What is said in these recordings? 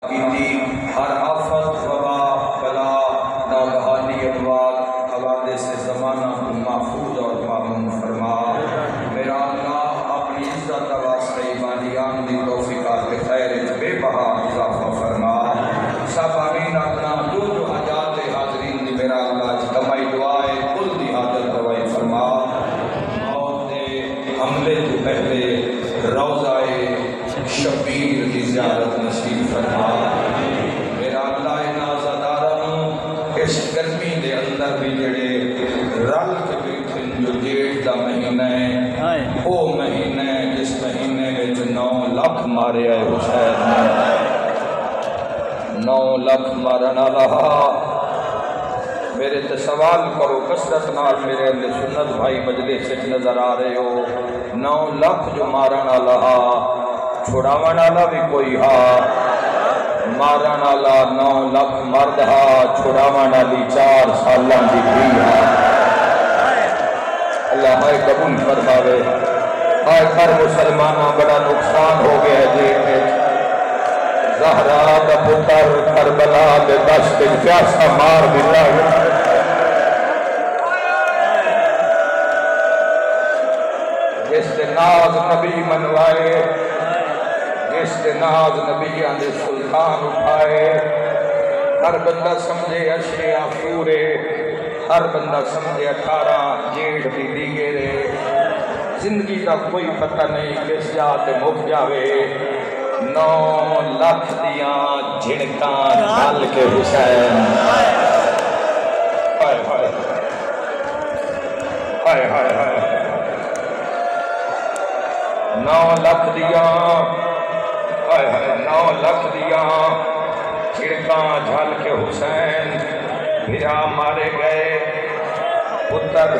ہر آفت وبا بلا ناگہانی اموات حوادث سے زمانہ کو محفوظ اور معمون فرما۔ میرا اللہ اپنی عزت واسطے ایمانیان دی توفیقات خیر بے بہا اضافہ فرما۔ سب آمین اپنا جو حاجات حاضرین دی میرا اللہ جتمائی دعائے کل دی حاجت دوائی فرما۔ موت حملے تو پہلے روضہ شبیر کی زیارت نصیب فرما۔ میرا اللہ نازداروں اس گرمی دے اندر بھی جڑے رل کے بیٹھن جو جیٹ دا مہینہ ہے وہ مہینہ جس مہینے میں جو 9 لاکھ مارے آئے حسین 9 لاکھ مارنا رہا۔ میرے تے سوال کرو کثرت نال میرے اہل سنت بھائی مجلس سے نظر آ رہے ہو 9 لاکھ جو مارنا رہا چھڑاون والا بھی کوئی ہا مارن والا 9 لاکھ مرد ہا چھڑاون والی 4 سالاں دی بھی ہا۔ اللہ ہائے قبول فرماوے۔ ہائے ہر مسلمانوں بڑا نقصان ہو گیا جی زہرا دا پتر کربلا دے دشت پیاسا مار دیتا ہے۔ جس دے ناز نبی منوائے جس دے ناز نبی آنے سلطان اٹھائے ہر بندہ سمجھے اشیاء پورے ہر بندہ سمجھے 18 جیڑ بھی دیگے رے زندگی کا کوئی پتہ نہیں کس جاتے مک جاوے 9 لاکھ دیاں جھڑکاں ڈال کے حسین ہائے ہائے ہائے ہائے ہائے 9 لاکھ دیاں 9 لاکھ دیاں چھڑکاں جھل کے حسین بھیا مارے گئے پتر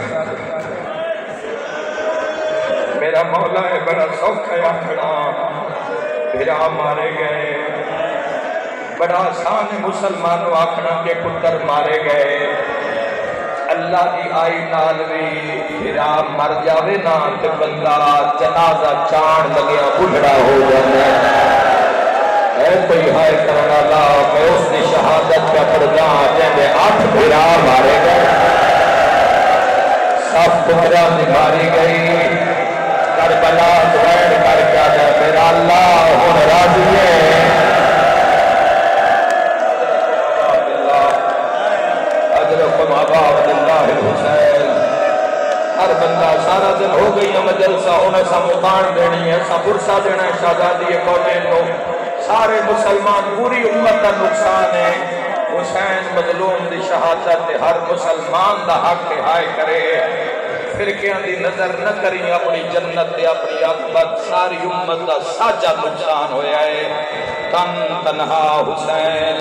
میرا مولا ہے بڑا سوکھ ہے آکھنا بھیا مارے گئے بڑا آسان مسلمانوں آکھنا کے پتر مارے گئے اللہ کی آئی نالوی بھیا مر جاوے نا تے بندہ جنازہ چاند لگیا بڑھڑا ہو جانے اے کوئی ہائے کرنا اللہ میں اس نے شہادت کا پردہ جیندے 8 بھیرا مارے گئے صف پترہ ماری گئی کربلا دوائر کر کیا جائے میرا اللہ ہون راضی ہے اجرکم عباد اللہ حسین ہر بندہ سارا دن ہو گئی مجلسہ انہیں سا مقان دینی ہے سا برسہ دینا ہے شہزادی کونین کو سارے مسلمان پوری امت کا نقصان ہے حسین مظلوم دی شہادت ہر مسلمان دا حق ہائے کرے فرقیاں دی نظر نہ کریں اپنی جنت دے اپنی عقبت ساری امت دا ساجہ نقصان ہویا ہے تن تنہا حسین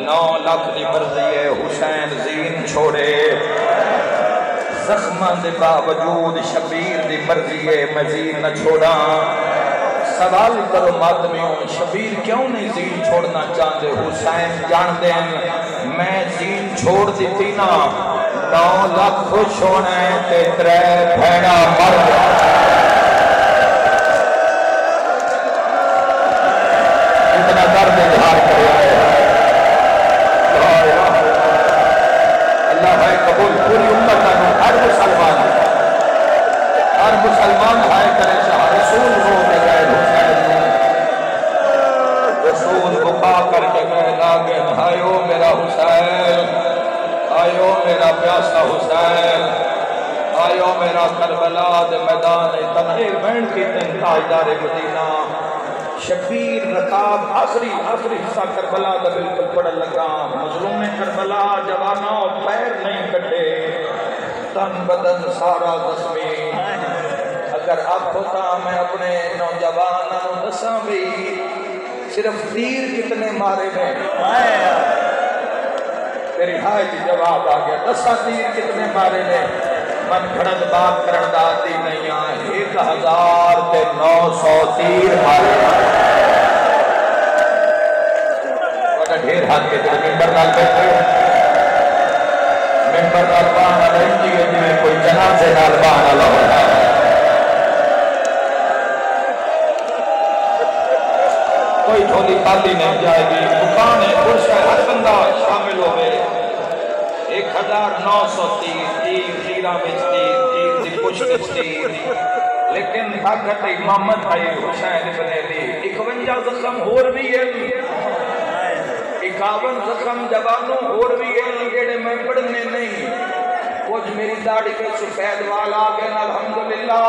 9 لاکھ دی مرضی ہے حسین زین چھوڑے زخمان دے باوجود شبیر دی مرضی ہے مزید نہ چھوڑا سوال کرو مادمیوں شبیر کیوں نہیں زین چھوڑنا چاہتے حسین جان دیں میں زین چھوڑ دیتی نا 9 لاکھ خوش ہونا ہے تے 3 بھیڑا مر گیا اتنا درد اظہار کرے اللہ بھائی قبول پوری امت کا ہر مسلمان ہائے کرے شاہ رسول ہو کے گئے رسول بکا کر کے گئے لاگن آئیو میرا حسین آئیو میرا پیاسا حسین آئیو میرا کربلا دے میدان تنہیر بین کی تاجدار مدینہ شبیر رکاب آخری حصہ کربلا دا بالکل پڑھ لگا مظلوم کربلا جوانوں پیر نہیں کٹے تن بدن سارا دسمی اگر اب ہوتا میں اپنے نوجوانوں دساں بھی صرف تیر کتنے مارے میں میری ہائے جی جواب آگیا 10 تیر کتنے مارے میں من کھڑد بات کرن داتی نہیں آئے 1900 تیر مارے وقت ڈھیر ہاتھ کے دل ممبر نال بیٹھے ممبر نال بانا رہتی ہے جنہیں کوئی جنازے نال بانا لہوتا ہے کوئی جھولی خالی نہیں جائے گی دکان ہے پرش ہے ہر بندہ شامل ہوئے 1930 تیرہ میں تیر دی پشت تیر لیکن طاقت امامت ہے حسین ابن علی 51 زخم اور بھی ہے 51 زخم جوانوں اور بھی ہے جڑے میں پڑھنے نہیں کچھ میری داڑھی پہ سفید وال آ گئے الحمدللہ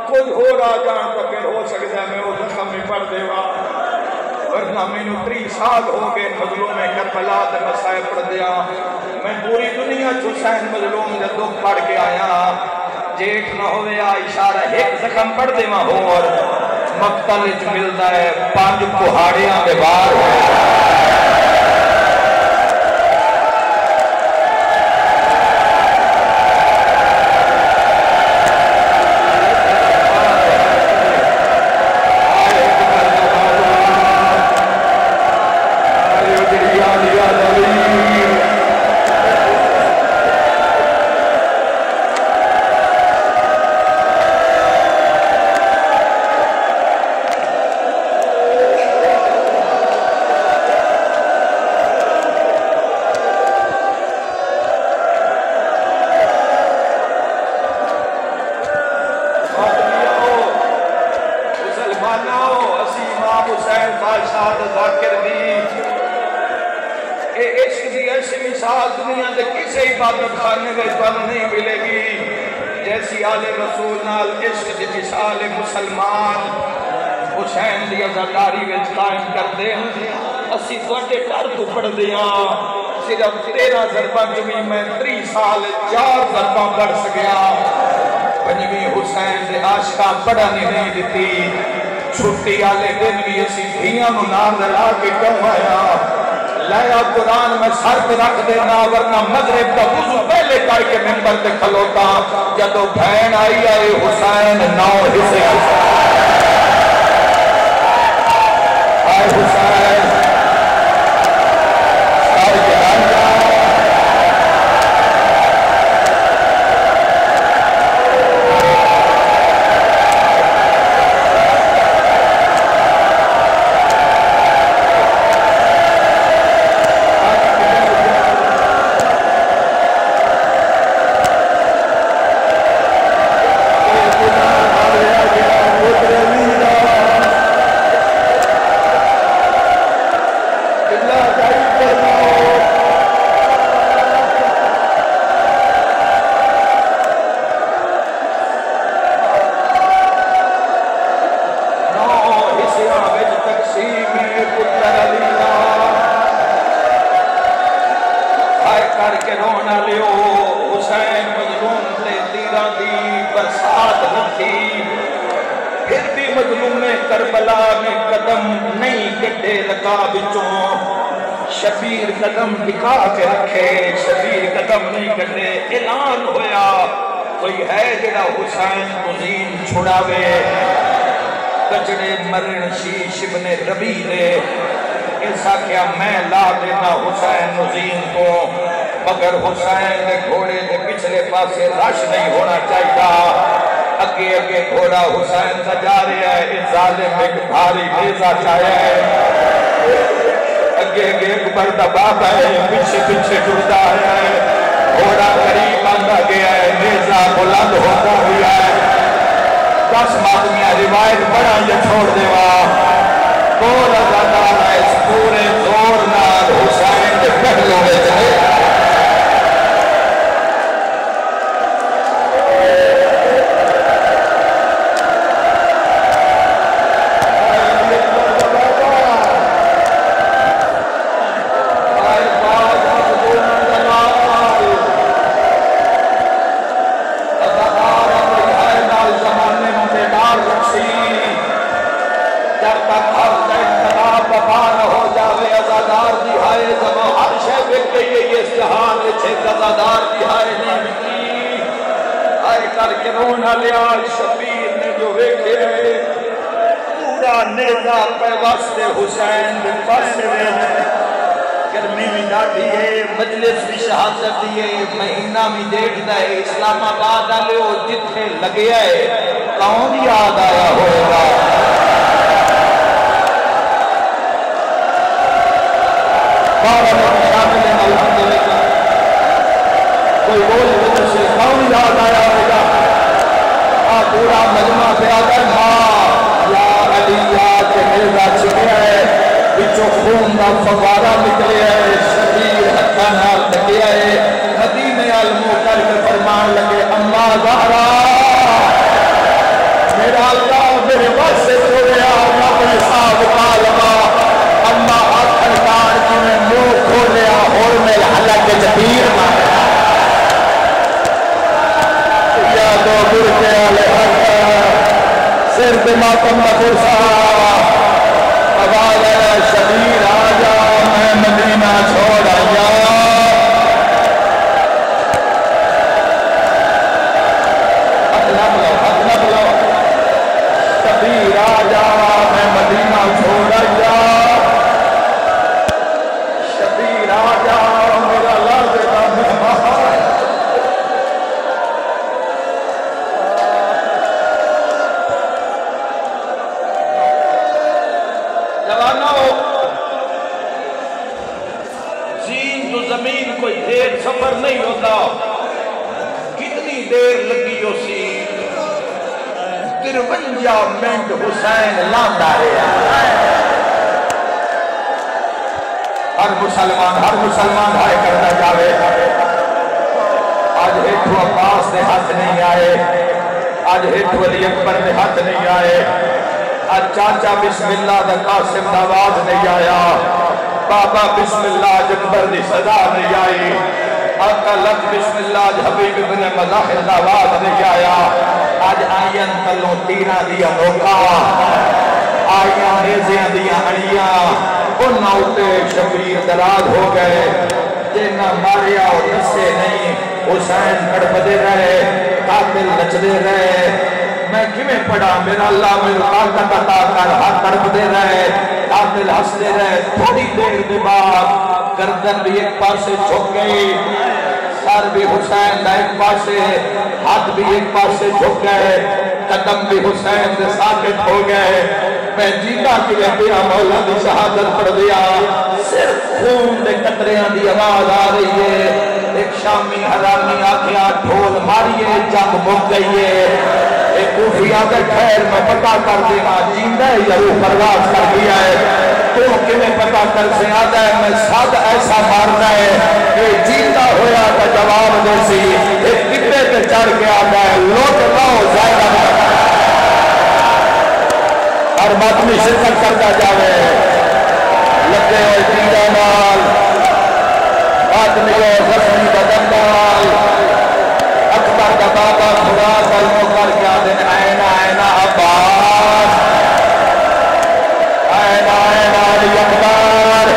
کچھ ہو رہا جان تو پھر ہو سکتا ہے میں وہ زخم میں پڑھ دے گا ورنہ میں 30 سال ہو گئے مظلوم کربلا دے مسائل پڑھ دیا میں پوری دنیا حسین مظلوم دے دکھ پڑھ کے آیا جیٹ نہ ہوئے اشارہ ایک زخم پڑھ دے ماں ہو اور مقتل اچ ملتا ہے 5 پہاڑیاں دے بار جیسی آل رسول نال عشق دی مثال مسلمان حسین دی عزاداری وچ قائم کر دے اسی تواڈے گھر تو پڑھ دیاں صرف 13 ضرباں جمی میں 30 سال 4 ضرباں پڑھ سکیا پنجویں حسین دے عاشقاں پڑھانی نہیں دتی چھٹی والے دن بھی اسی دھیاں نو نال رلا کے کیوں آیا لایا قرآن میں سر پہ رکھ دینا ورنہ مغرب کا وضو پہلے کر کے ممبر پہ کھلوتا جدو بہن آئی آئے حسین 9 حصے آئے حسین سر کے رنگا شبیر قدم دکھا کے رکھے شبیر قدم نہیں کرنے اعلان ہویا کوئی ہے جڑا حسین مزین چھڑاوے کچڑے مرن شیش ابن ربی دے ایسا کیا میں لا دینا حسین مزین کو مگر حسین دے گھوڑے دے پچھلے پاسے رش نہیں ہونا چاہیے اگے اگے گھوڑا حسین کا جا رہا ہے اس ظالم ایک بھاری نیزہ چاہیا ہے اگے اگے ایک بردہ باپ ہے پیچھے پیچھے ٹوٹا ہے گھوڑا قریب آندا گیا ہے نیزہ بلند ہوتا ہوا ہے 10 آدمیاں روایت بڑا یہ چھوڑ دیوا کون عزادار ہے اس پورے زور نال حسین کے پہلوں میں جائے شبیر نے جو ویکھے پورا نیزہ پہ واسطے حسین دے پاسے میں گرمی بھی ڈاٹھی ہے مجلس بھی شہادت دیئے مہینہ بھی دیکھ دائے اسلام آباد آلے ہو جتنے لگے آئے کون یاد آیا ہوئے گا بارہ شامل ہیں الحمدللہ. کوئی بول کے سے کون یاد آیا ہوگا؟ پورا مجمع پہ آگر ماں یا علی یا کے ملدہ چکے ہے بچو خون دا فوارہ نکلے ہے شبیر حقانہ لگے ہے مدینہ علمو کر کے فرمان لگے اما زہرا میرا اللہ میرے بس سے چھوڑیا اپنے صاحب کالما اما آخر کار کی میں منہ کھولیا اور میں حلق جبیر مارا یا دو برکے آلے سر دماغم فرسا آواز ہے شبیر آجا میں مدینہ چھوڑ آیا حق لو شبیر آجا میں مدینہ چھوڑ آیا شبیر آجا میرا لازے کا مہمان زمین کوئی دیر سفر نہیں ہوتا کتنی دیر لگی ہو سی 53 منٹ حسین لاندا رہا ہر مسلمان ہائے کرنا جاوے آج ہیٹھو عباس دے ہاتھ نہیں آئے آج ہیٹھو علی اکبر دے ہاتھ نہیں آئے آج چاچا بسم اللہ دا قاسم دا آواز نہیں آیا بابا بسم اللہ جکبر دی صدا نہیں آئی آقا لگ بسم اللہ حبیب ابن مظاہر دا آواز نہیں آیا آج آئین تلوں تیرہ دیا موقع آئیاں ریزیاں دیا اڑیاں ان نوتے شبیر دراز ہو گئے جنہ ماریا اور نسے نہیں حسین کڑپدے رہے قاتل نچدے رہے میں کیویں پڑھا میرا اللہ میرے طاقت عطا کر ہاتھ تڑپدے رہے قاتل ہنستے رہے تھوڑی دیر کے بعد گردن بھی ایک پاسے جھک گئی سر بھی حسین دا ایک پاسے ہاتھ بھی ایک پاسے جھک گئے قدم بھی حسین دے ساکت ہو گئے میں جیتا کی رہتیا مولا دی شہادت پڑھ دیا صرف خون دے قطریاں دی آواز آ رہی ہے ایک شامی حرامی آکھیا ڈھول ماریے جنگ مک گئی ہے ایک کوفی آگر خیر میں پتا کر دینا جیندہ ہے یا روح پرواز کر دیا ہے تو کمیں پتا کر سے آدھا ہے میں ساتھ ایسا مارنا ہے کہ جیندہ ہویا کا جواب دے سی ایک کتے پہ چڑھ کے آدھا ہے لوٹ لاؤ زائدہ اور ماتمی شرکت کرتا جاوے لگے ہوئے تیرہ مال آدمی اور زخمی بدن مال اکبر کا بابا خدا سلموں کر کیا دن آئینہ آئینہ عباس آئینہ آئینہ علی اکبر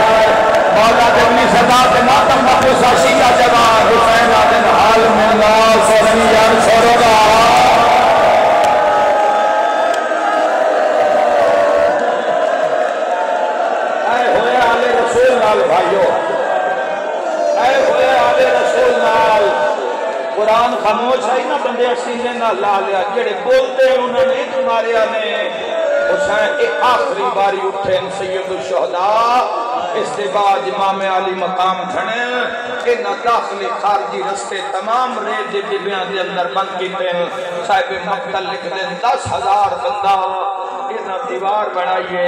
مولا جبنی صدا سے ماتم مقصہ شیعہ جوان حسین آدن حال مولا سوری یار سورگا اے ہوئے آل رسول نال بھائیو اے ہوئے آل رسول نال قرآن خاموش ہے نا بندے سینے نہ لا لیا جڑے بولتے ہیں انہوں نے تمہارے نے حسین ایک آخری باری اٹھے سید الشہداء اس کے بعد امام علی مقام کھڑے کہ نہ داخلی خارجی رستے تمام ریز بیبیاں دے اندر بند کیتے ہیں صاحب مقتل لکھ دیں 10,000 بندہ اتنا دیوار بڑھائیے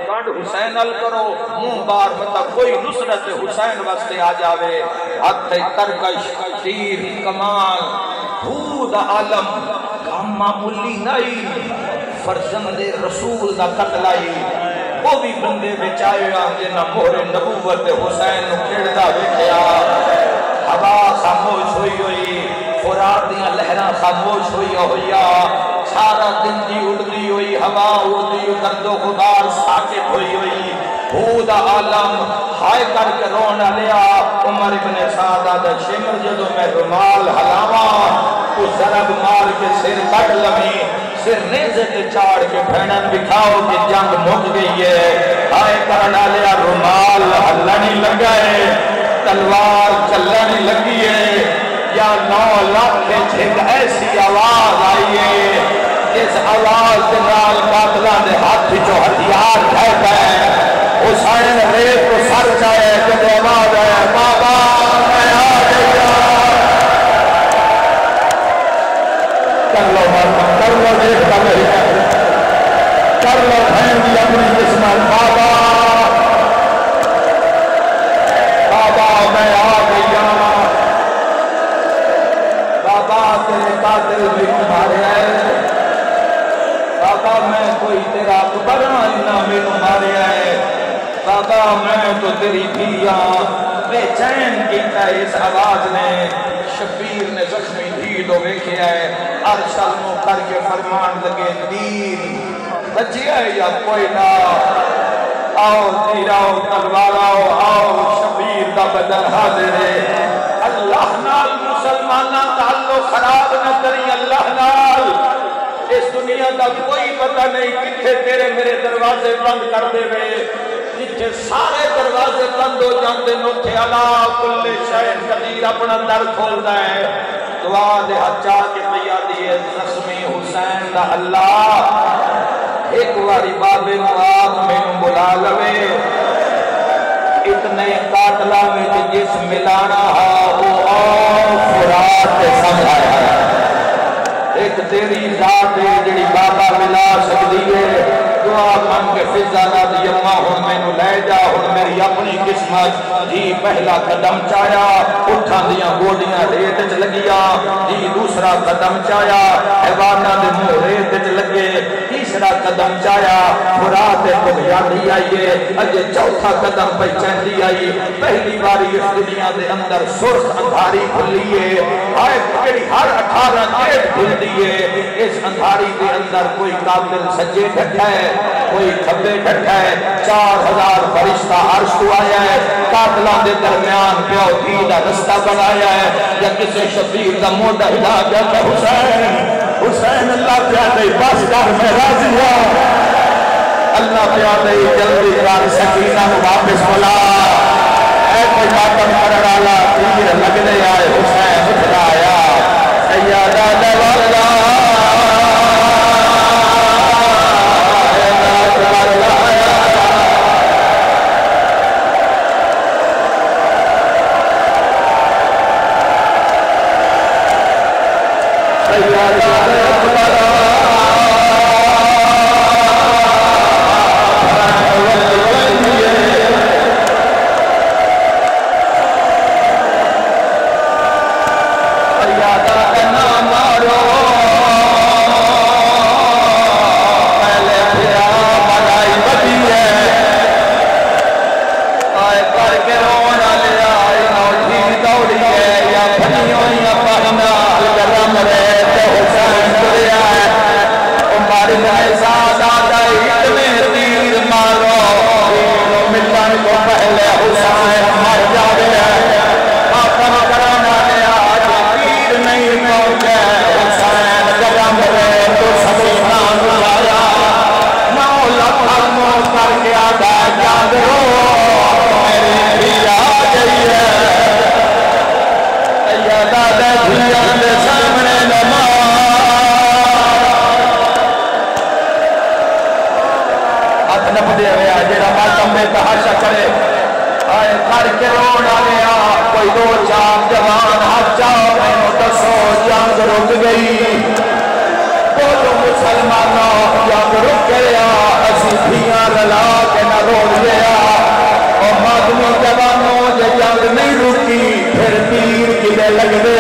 کانڈ حسین ال کرو منہ بار مطلب کوئی نصرت حسین واسطے آ جاوے ہاتھ ترکش تیر کمان خود عالم کام معمولی نہیں فرزند رسول دا قتل آئی وہ بھی بندے بچائے آنگے نہ مہر نبوت حسین کھڑتا بیٹھیا ہوا خاموش ہوئی ہوئی فرات دیاں لہرہ خاموش ہوئی ہویا سارا دن دی اڑدی ہوئی ہوا اڑدی درد و غبار ساکت ہوئی ہوئی خود عالم ہائے کر کے رونا لیا عمر ابن سعدہ دا شمر جدو میں رمال حلاما تو ضرب مار کے سر کٹ لمی سر نیزے کے چاڑ کے بھینن بکھاؤ کہ جنگ مک گئی ہے ہائے کرنا لیا رمال ہلنی لگائے تلوار چلنی لگی ہے یا 9 لاکھ کے جھنگ ایسی آواز آئی ہے اس آواز کے نال قاتلان دے ہاتھ جو ہتھیار کہتا ہے حسین ریت کو سر جائے میں تو تیری دھیاں بے چین کیتا ہے اس آواز نے شبیر نے زخمی دھی تو ویکھیا ہے ارشل نو کر کے فرمان لگے دین بچیا ہے یا کوئی نہ آؤ تیر آؤ تلوار آؤ آؤ شبیر دا بدل حاضر ہے اللہ نال مسلمانہ تعلق خراب نہ کری اللہ نال اس دنیا کا کوئی پتہ نہیں کتھے تیرے میرے دروازے بند کر دے وے جتھے سارے دروازے بند ہو جاندے نوتھے اللہ کل شہر قدیر اپنا در کھولدا ہے دعا دے ہاتھ چاہ کے پیا دیے زخمی حسین دا اللہ ایک واری بابے نواب میں بلا لوے اتنے قاتلہ میں جس ملانا ہا وہ فرات سمجھایا ایک تیری ذات ہے جڑی بابا ملا سکتی ہے دعا من کے فضانہ دی اممہ ہن میں نو لے جا ہن میری اپنی قسمت جی پہلا قدم چایا اٹھان دیاں گوڑیاں ریت چ لگیا جی دوسرا قدم چایا حیوانہ دے منہ ریت چ لگے تیسرا قدم چایا فرات بغیادی آئیے اجے چوتھا قدم پہچاندی آئی پہلی باری اس دنیا دے اندر سرخ اندھاری کھلیے آئے کڑی ہر 18 جیٹ کھل دیئے اس اندھاری دے اندر کوئی قاتل سجے ڈھٹا ہے کوئی کھبے ڈھٹا ہے 4000 فرشتہ عرش کو آیا ہے قاتلان دے درمیان پیو تھی دا رستہ بنایا ہے یا کسی شبیر دا موڈا ہلا جاتا حسین حسین اللہ پیادے بس کر میں راضی ہوں اللہ پیادے جلدی کار سکینہ واپس بلا اے کوئی ماتم کرن والا تیر لگنے آئے حسین اٹھلایا سیادہ دواللہ لگ